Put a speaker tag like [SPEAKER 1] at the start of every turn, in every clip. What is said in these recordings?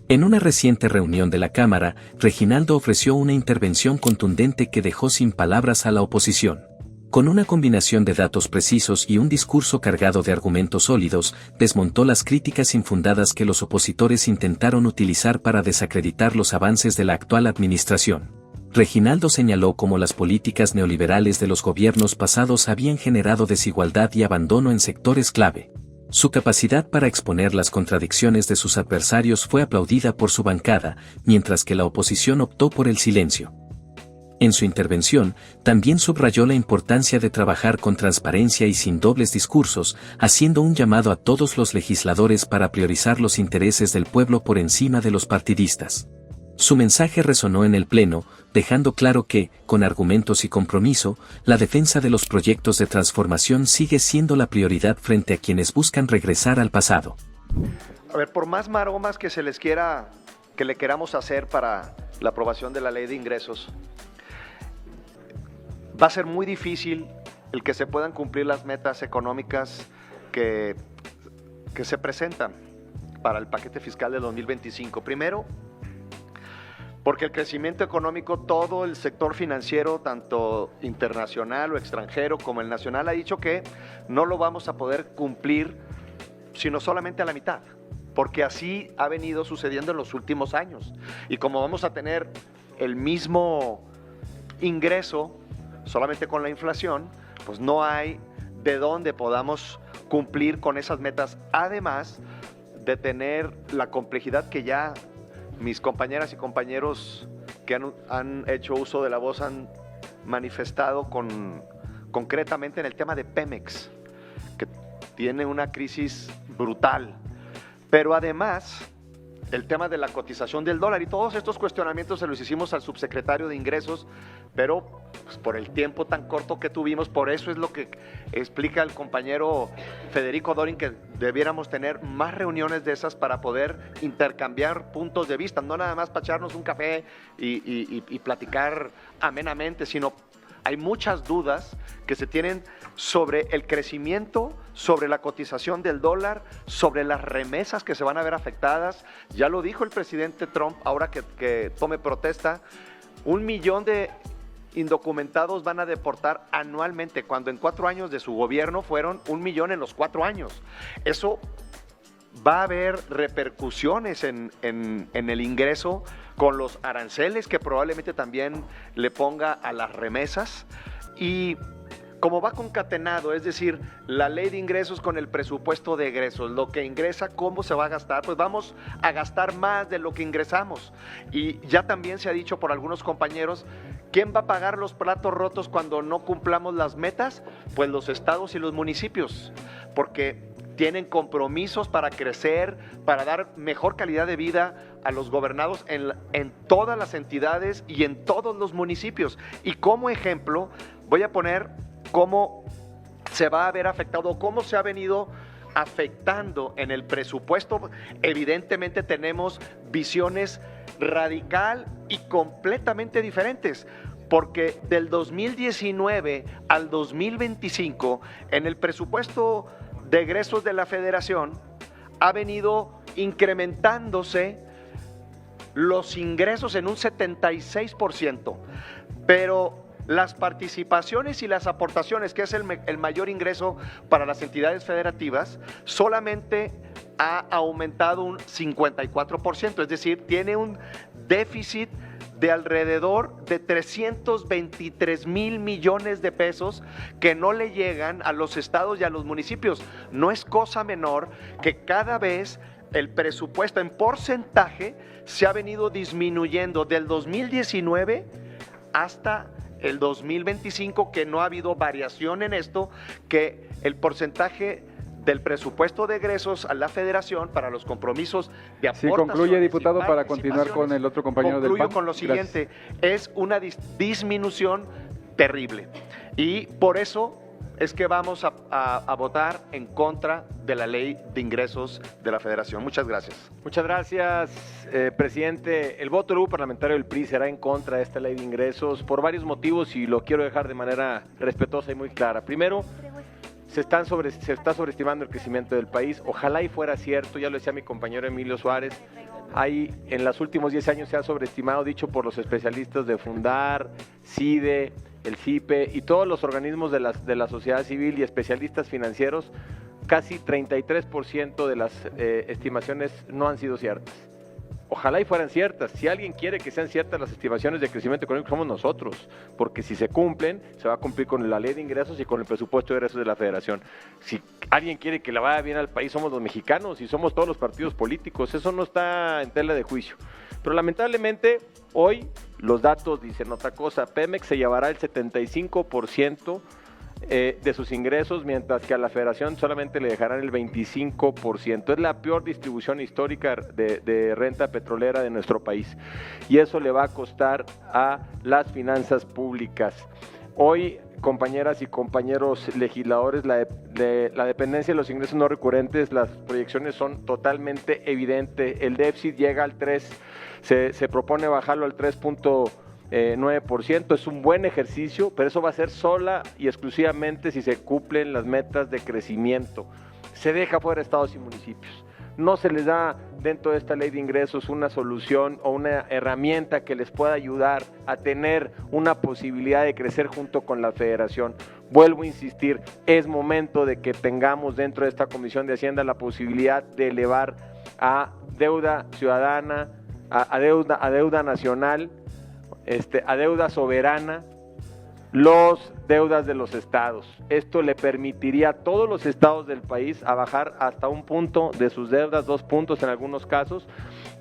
[SPEAKER 1] En una reciente reunión de la Cámara, Reginaldo ofreció una intervención contundente que dejó sin palabras a la oposición. Con una combinación de datos precisos y un discurso cargado de argumentos sólidos, desmontó las críticas infundadas que los opositores intentaron utilizar para desacreditar los avances de la actual administración. Reginaldo señaló cómo las políticas neoliberales de los gobiernos pasados habían generado desigualdad y abandono en sectores clave. Su capacidad para exponer las contradicciones de sus adversarios fue aplaudida por su bancada, mientras que la oposición optó por el silencio. En su intervención, también subrayó la importancia de trabajar con transparencia y sin dobles discursos, haciendo un llamado a todos los legisladores para priorizar los intereses del pueblo por encima de los partidistas. Su mensaje resonó en el Pleno, dejando claro que, con argumentos y compromiso, la defensa de los proyectos de transformación sigue siendo la prioridad frente a quienes buscan regresar al pasado.
[SPEAKER 2] A ver, por más maromas que le queramos hacer para la aprobación de la ley de ingresos, va a ser muy difícil el que se puedan cumplir las metas económicas que se presentan para el paquete fiscal de 2025. Primero, porque el crecimiento económico, todo el sector financiero, tanto internacional o extranjero como el nacional, ha dicho que no lo vamos a poder cumplir sino solamente a la mitad, porque así ha venido sucediendo en los últimos años. Y como vamos a tener el mismo ingreso solamente con la inflación, pues no hay de dónde podamos cumplir con esas metas, además de tener la complejidad que ya mis compañeras y compañeros que han hecho uso de la voz han manifestado concretamente en el tema de Pemex, que tiene una crisis brutal, pero además el tema de la cotización del dólar, y todos estos cuestionamientos se los hicimos al subsecretario de Ingresos, pero pues, por el tiempo tan corto que tuvimos, por eso es lo que explica el compañero Federico Dorin, que debiéramos tener más reuniones de esas para poder intercambiar puntos de vista, no nada más para echarnos un café y platicar amenamente, sino hay muchas dudas que se tienen sobre el crecimiento, sobre la cotización del dólar, sobre las remesas que se van a ver afectadas. Ya lo dijo el presidente Trump, ahora que tome protesta, 1 millón de indocumentados van a deportar anualmente, cuando en 4 años de su gobierno fueron 1 millón en los 4 años. Eso va a haber repercusiones en el ingreso con los aranceles que probablemente también le ponga a las remesas, y como va concatenado, es decir, la ley de ingresos con el presupuesto de egresos, lo que ingresa, cómo se va a gastar, pues vamos a gastar más de lo que ingresamos. Y ya también se ha dicho por algunos compañeros, ¿quién va a pagar los platos rotos cuando no cumplamos las metas? Pues los estados y los municipios, porque tienen compromisos para crecer, para dar mejor calidad de vida a los gobernados en todas las entidades y en todos los municipios. Y como ejemplo, voy a poner cómo se va a ver afectado, cómo se ha venido afectando en el presupuesto. Evidentemente tenemos visiones radical y completamente diferentes, porque del 2019 al 2025, en el presupuesto de egresos de la Federación, ha venido incrementándose los ingresos en un 76%, pero las participaciones y las aportaciones, que es el mayor ingreso para las entidades federativas, solamente ha aumentado un 54%, es decir, tiene un déficit de alrededor de 323 mil millones de pesos que no le llegan a los estados y a los municipios. No es cosa menor que cada vez el presupuesto en porcentaje se ha venido disminuyendo del 2019 hasta el 2025, que no ha habido variación en esto, que el porcentaje del presupuesto de egresos a la Federación para los compromisos de aportaciones.
[SPEAKER 3] Sí, concluye, diputado, para continuar con el otro compañero del PAN.
[SPEAKER 2] Concluyo con lo siguiente, es una disminución terrible, y por eso es que vamos a votar en contra de la ley de ingresos de la Federación. Muchas gracias.
[SPEAKER 4] Muchas gracias, presidente. El voto del Grupo Parlamentario del PRI será en contra de esta ley de ingresos por varios motivos, y lo quiero dejar de manera respetuosa y muy clara. Primero, se está sobreestimando el crecimiento del país. Ojalá y fuera cierto, ya lo decía mi compañero Emilio Suárez, en los últimos 10 años se ha sobreestimado, dicho por los especialistas de Fundar, CIDE, el CIPE y todos los organismos de la sociedad civil y especialistas financieros, casi 33% de las estimaciones no han sido ciertas. Ojalá y fueran ciertas. Si alguien quiere que sean ciertas las estimaciones de crecimiento económico, somos nosotros, porque si se cumplen, se va a cumplir con la ley de ingresos y con el presupuesto de egresos de la Federación. Si alguien quiere que le vaya bien al país, somos los mexicanos y somos todos los partidos políticos. Eso no está en tela de juicio. Pero lamentablemente, hoy los datos dicen otra cosa. Pemex se llevará el 75% de sus ingresos, mientras que a la Federación solamente le dejarán el 25%. Es la peor distribución histórica de renta petrolera de nuestro país y eso le va a costar a las finanzas públicas. Hoy, compañeras y compañeros legisladores, la dependencia de los ingresos no recurrentes, las proyecciones son totalmente evidentes. El déficit llega al 3%, se propone bajarlo al 3.9%, es un buen ejercicio, pero eso va a ser sola y exclusivamente si se cumplen las metas de crecimiento. Se deja fuera estados y municipios. No se les da dentro de esta ley de ingresos una solución o una herramienta que les pueda ayudar a tener una posibilidad de crecer junto con la Federación. Vuelvo a insistir, es momento de que tengamos dentro de esta Comisión de Hacienda la posibilidad de elevar a deuda ciudadana, a deuda nacional, a deuda soberana, los deudas de los estados. Esto le permitiría a todos los estados del país a bajar hasta un punto de sus deudas, 2 puntos en algunos casos,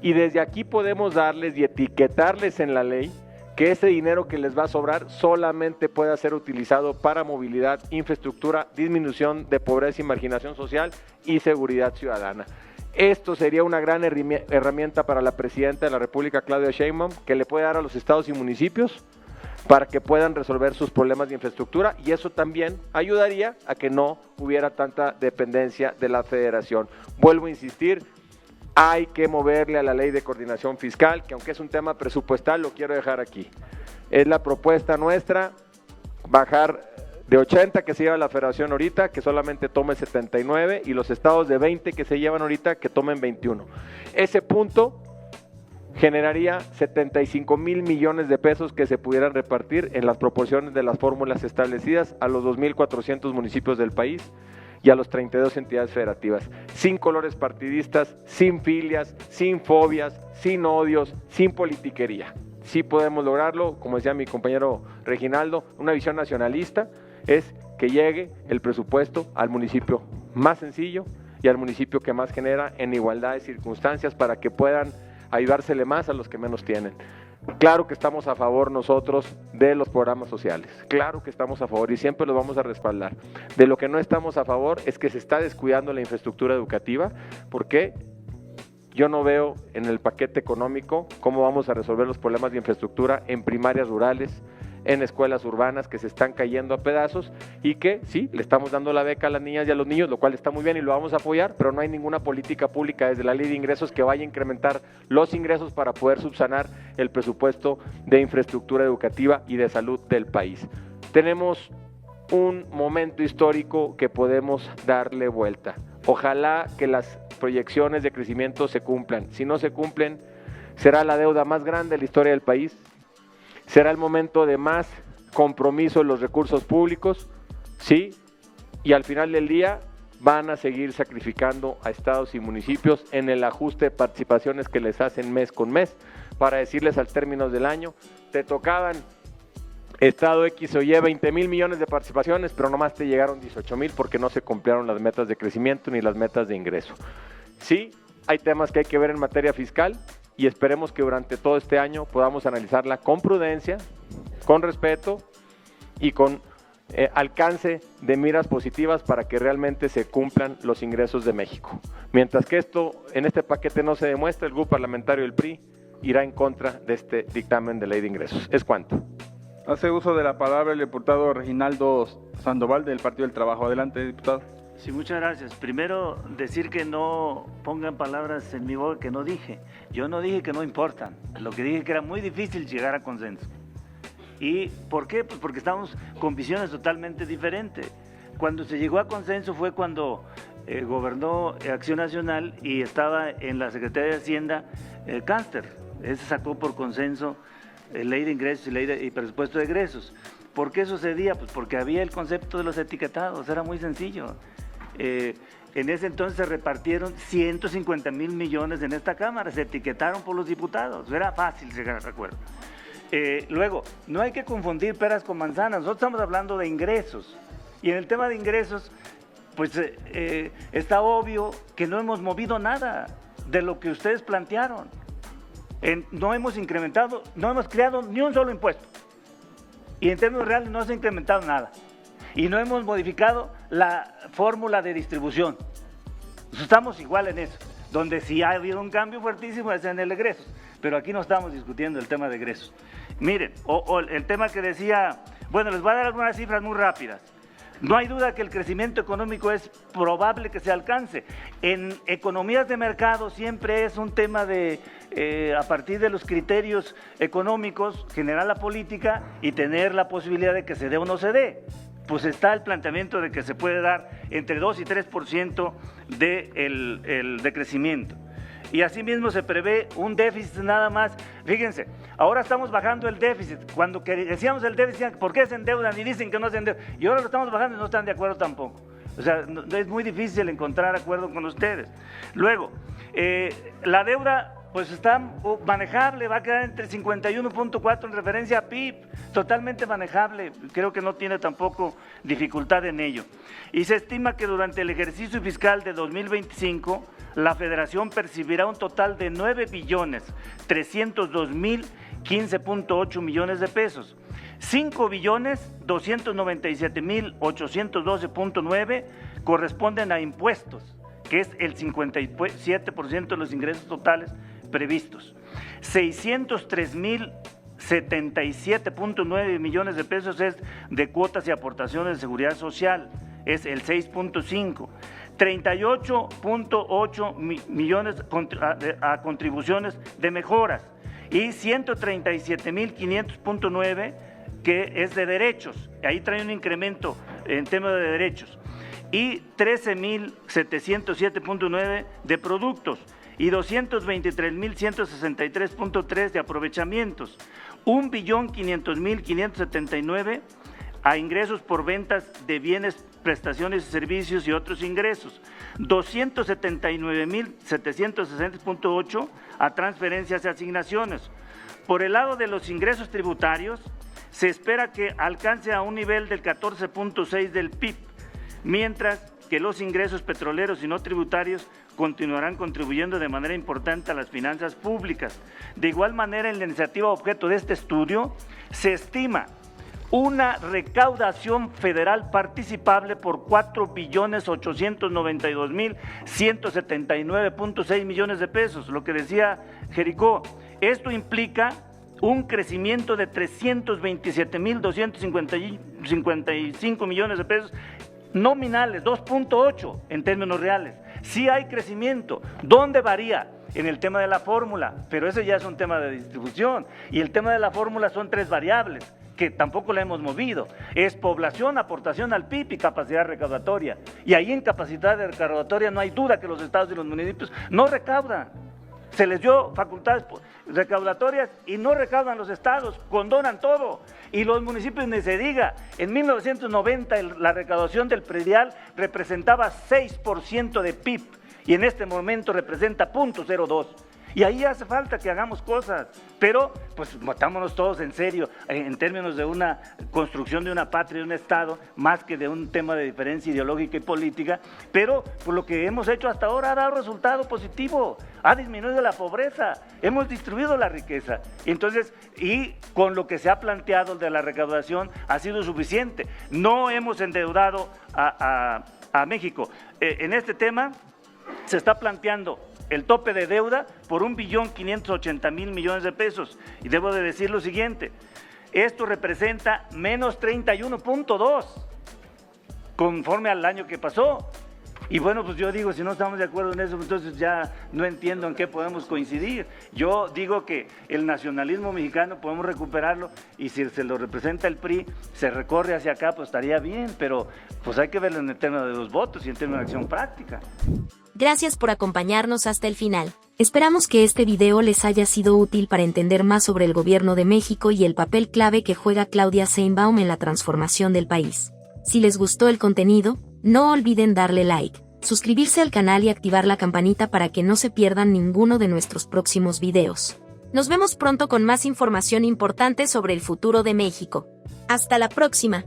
[SPEAKER 4] y desde aquí podemos darles y etiquetarles en la ley que ese dinero que les va a sobrar solamente pueda ser utilizado para movilidad, infraestructura, disminución de pobreza y marginación social y seguridad ciudadana. Esto sería una gran herramienta para la presidenta de la República, Claudia Sheinbaum, que le puede dar a los estados y municipios para que puedan resolver sus problemas de infraestructura, y eso también ayudaría a que no hubiera tanta dependencia de la Federación. Vuelvo a insistir, hay que moverle a la ley de coordinación fiscal, que aunque es un tema presupuestal, lo quiero dejar aquí. Es la propuesta nuestra, bajar de 80 que se lleva la Federación ahorita, que solamente tome 79, y los estados de 20 que se llevan ahorita, que tomen 21. Ese punto generaría 75,000 millones de pesos que se pudieran repartir en las proporciones de las fórmulas establecidas a los 2.400 municipios del país y a los 32 entidades federativas, sin colores partidistas, sin filias, sin fobias, sin odios, sin politiquería. Sí podemos lograrlo, como decía mi compañero Reginaldo, una visión nacionalista es que llegue el presupuesto al municipio más sencillo y al municipio que más genera en igualdad de circunstancias para que puedan ayudársele más a los que menos tienen. Claro que estamos a favor nosotros de los programas sociales, claro que estamos a favor y siempre los vamos a respaldar. De lo que no estamos a favor es que se está descuidando la infraestructura educativa, porque yo no veo en el paquete económico cómo vamos a resolver los problemas de infraestructura en primarias rurales, en escuelas urbanas que se están cayendo a pedazos y que sí, le estamos dando la beca a las niñas y a los niños, lo cual está muy bien y lo vamos a apoyar, pero no hay ninguna política pública desde la ley de ingresos que vaya a incrementar los ingresos para poder subsanar el presupuesto de infraestructura educativa y de salud del país. Tenemos un momento histórico que podemos darle vuelta. Ojalá que las proyecciones de crecimiento se cumplan. Si no se cumplen, será la deuda más grande de la historia del país. Será el momento de más compromiso en los recursos públicos, sí, y al final del día van a seguir sacrificando a estados y municipios en el ajuste de participaciones que les hacen mes con mes, para decirles al término del año, te tocaban estado X o Y 20,000 millones de participaciones, pero nomás te llegaron 18,000 porque no se cumplieron las metas de crecimiento ni las metas de ingreso. Sí, hay temas que hay que ver en materia fiscal, y esperemos que durante todo este año podamos analizarla con prudencia, con respeto y con alcance de miras positivas para que realmente se cumplan los ingresos de México. Mientras que esto, en este paquete no se demuestra, el grupo parlamentario del PRI irá en contra de este dictamen de ley de ingresos. Es cuanto.
[SPEAKER 3] Hace uso de la palabra el diputado Reginaldo Sandoval del Partido del Trabajo. Adelante, diputado.
[SPEAKER 5] Sí, muchas gracias. Primero, decir que no pongan palabras en mi boca que no dije. Yo no dije que no importan. Lo que dije que era muy difícil llegar a consenso. ¿Y por qué? Pues porque estamos con visiones totalmente diferentes. Cuando se llegó a consenso fue cuando gobernó Acción Nacional y estaba en la Secretaría de Hacienda Cáncer. Ese sacó por consenso ley de ingresos y presupuesto de egresos. ¿Por qué sucedía? Pues porque había el concepto de los etiquetados, era muy sencillo. En ese entonces se repartieron 150,000 millones en esta Cámara, se etiquetaron por los diputados, era fácil llegar a acuerdo. Luego, no hay que confundir peras con manzanas, nosotros estamos hablando de ingresos, y en el tema de ingresos, pues está obvio que no hemos movido nada de lo que ustedes plantearon. No hemos incrementado, no hemos creado ni un solo impuesto, y en términos reales no se ha incrementado nada. Y no hemos modificado la fórmula de distribución. Estamos igual en eso, donde sí ha habido un cambio fuertísimo es en el egresos, pero aquí no estamos discutiendo el tema de egresos. Miren, o el tema que decía, bueno, les voy a dar algunas cifras muy rápidas. No hay duda que el crecimiento económico es probable que se alcance. En economías de mercado siempre es un tema de, a partir de los criterios económicos, generar la política y tener la posibilidad de que se dé o no se dé. Pues está el planteamiento de que se puede dar entre 2 y 3% de crecimiento. Y asimismo se prevé un déficit nada más. Fíjense, ahora estamos bajando el déficit. Cuando decíamos el déficit, ¿por qué se endeudan? Y dicen que no se endeudan. Y ahora lo estamos bajando y no están de acuerdo tampoco. O sea, es muy difícil encontrar acuerdo con ustedes. Luego, la deuda pues está manejable, va a quedar entre 51.4 en referencia a PIB, totalmente manejable, creo que no tiene tampoco dificultad en ello. Y se estima que durante el ejercicio fiscal de 2025, la Federación percibirá un total de 9.302.015.8 millones de pesos. 5.297.812.9 corresponden a impuestos, que es el 57% de los ingresos totales previstos. 603.077.9 millones de pesos es de cuotas y aportaciones de seguridad social, es el 6.5. 38.8 millones a contribuciones de mejoras y 137.500.9 que es de derechos, ahí trae un incremento en tema de derechos, y 13.707.9 de productos y 223.163.3 de aprovechamientos, 1.500.579 a ingresos por ventas de bienes, prestaciones y servicios y otros ingresos, 279.760.8 a transferencias y asignaciones. Por el lado de los ingresos tributarios, se espera que alcance a un nivel del 14.6 del PIB, mientras que los ingresos petroleros y no tributarios continuarán contribuyendo de manera importante a las finanzas públicas. De igual manera, en la iniciativa objeto de este estudio, se estima una recaudación federal participable por 4.892.179.6 millones de pesos, lo que decía Jericó. Esto implica un crecimiento de 327.255 millones de pesos nominales, 2.8 en términos reales. Sí hay crecimiento. ¿Dónde varía? En el tema de la fórmula, pero ese ya es un tema de distribución. Y el tema de la fórmula son 3 variables, que tampoco la hemos movido. Es población, aportación al PIB y capacidad recaudatoria. Y ahí en capacidad de recaudatoria no hay duda que los estados y los municipios no recaudan. Se les dio facultades recaudatorias y no recaudan los estados, condonan todo. Y los municipios ni se diga. En 1990 la recaudación del predial representaba 6% de PIB y en este momento representa 0.02. Y ahí hace falta que hagamos cosas, pero pues metámonos todos en serio en términos de una construcción de una patria, de un Estado, más que de un tema de diferencia ideológica y política, pero por lo que hemos hecho hasta ahora ha dado resultado positivo, ha disminuido la pobreza, hemos distribuido la riqueza, entonces, y con lo que se ha planteado de la recaudación ha sido suficiente, no hemos endeudado a México. En este tema se está planteando el tope de deuda por 1.580.000 millones de pesos. Y debo de decir lo siguiente, esto representa menos 31.2 conforme al año que pasó. Y bueno, pues yo digo, si no estamos de acuerdo en eso, entonces ya no entiendo en qué podemos coincidir. Yo digo que el nacionalismo mexicano podemos recuperarlo y si se lo representa el PRI, se recorre hacia acá, pues estaría bien, pero pues hay que verlo en el término de los votos y en términos de acción práctica.
[SPEAKER 6] Gracias por acompañarnos hasta el final. Esperamos que este video les haya sido útil para entender más sobre el gobierno de México y el papel clave que juega Claudia Sheinbaum en la transformación del país. Si les gustó el contenido, no olviden darle like, suscribirse al canal y activar la campanita para que no se pierdan ninguno de nuestros próximos videos. Nos vemos pronto con más información importante sobre el futuro de México. Hasta la próxima.